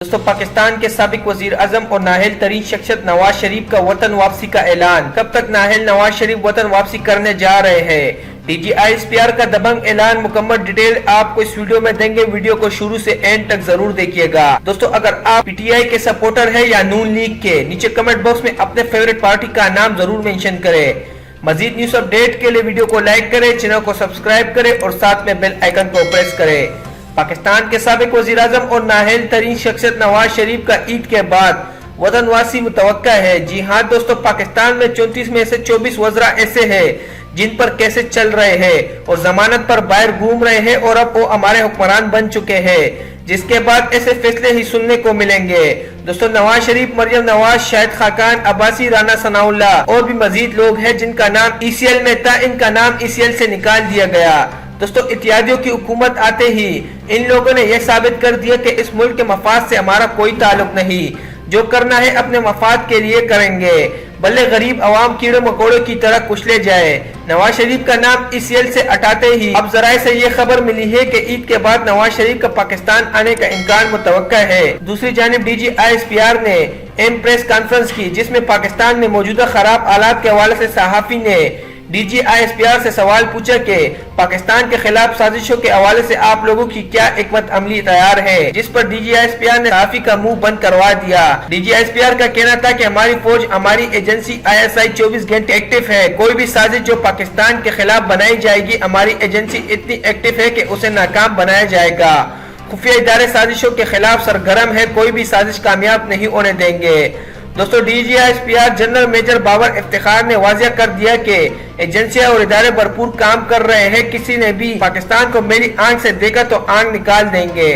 دوستو پاکستان کے سابق وزیر اعظم اور نااہل ترین شخصیت نواز شریف کا وطن واپسی کا اعلان۔ کب تک نااہل نواز شریف وطن واپسی کرنے جا رہے ہیں؟ D G I S P R کا دبنگ اعلان۔ مکمل ڈیٹیل آپ کو اس ویڈیو میں دیں گے، ویڈیو کو شروع سے اینڈ تک ضرور دیکھیے گا۔ دوستو اگر آپ پی ٹی آئی کے سپورٹر ہیں یا نون لیگ کے، نیچے کمنٹ باکس میں اپنے فیورٹ پارٹی کا نام ضرور مینشن کریں۔ مزید نیوز اپ ڈیٹ کے لیے ویڈیو کو لائک کریں، چینل کو سبسکرائب کریں اور ساتھ میں بیل آئیکن کو پریس کریں۔ پاکستان کے سابق وزیر اعظم اور نااہل ترین شخصیت نواز شریف کا عید کے بعد وطن واپسی متوقع ہے۔ جی ہاں دوستو، پاکستان میں 34 میں سے 24 وزراء ایسے ہیں جن پر کیسز چل رہے ہیں اور ضمانت پر باہر گھوم رہے ہیں اور اب وہ ہمارے حکمران بن چکے ہیں، جس کے بعد ایسے فیصلے ہی سننے کو ملیں گے۔ دوستو نواز شریف، مریم نواز، شاہد خاقان، عباسی، رانا ثناء اللہ اور بھی مزید لوگ ہیں جن کا نام ای سی ایل میں تھا، ان کا نام ای سی ایل سے نکال دیا گیا۔ دوستو اتحادیوں کی حکومت آتے ہی ان لوگوں نے یہ ثابت کر دیا کہ اس ملک کے مفاد سے ہمارا کوئی تعلق نہیں، جو کرنا ہے اپنے مفاد کے لیے کریں گے، بھلے غریب عوام کیڑے مکوڑوں کی طرح کچلے جائے۔ نواز شریف کا نام ای سی ایل سے ہٹاتے ہی اب ذرائع سے یہ خبر ملی ہے کہ عید کے بعد نواز شریف کا پاکستان آنے کا امکان متوقع ہے۔ دوسری جانب D G I S P R نے پریس کانفرنس کی، جس میں پاکستان میں موجودہ خراب حالات کے حوالے سے صحافی نے D G I S P R سے سوال پوچھا کہ پاکستان کے خلاف سازشوں کے حوالے سے آپ لوگوں کی کیا حکمت عملی تیار ہے، جس پر D G I S P R نے صحافی کا منہ بند کروا دیا۔ D G I S P R کا کہنا تھا کہ ہماری فوج، ہماری ایجنسی آئی ایس آئی 24 گھنٹے ایکٹیو ہے، کوئی بھی سازش جو پاکستان کے خلاف بنائی جائے گی ہماری ایجنسی اتنی ایکٹیو ہے کہ اسے ناکام بنایا جائے گا۔ خفیہ ادارے سازشوں کے خلاف سرگرم ہے، کوئی بھی سازش کامیاب نہیں ہونے دیں گے۔ دوستو D G I S P R general major Babar Iftikhar نے واضح کر دیا کہ ایجنسیاں اور ادارے بھرپور کام کر رہے ہیں، کسی نے بھی پاکستان کو میری آنکھ سے دیکھا تو آنکھ نکال دیں گے۔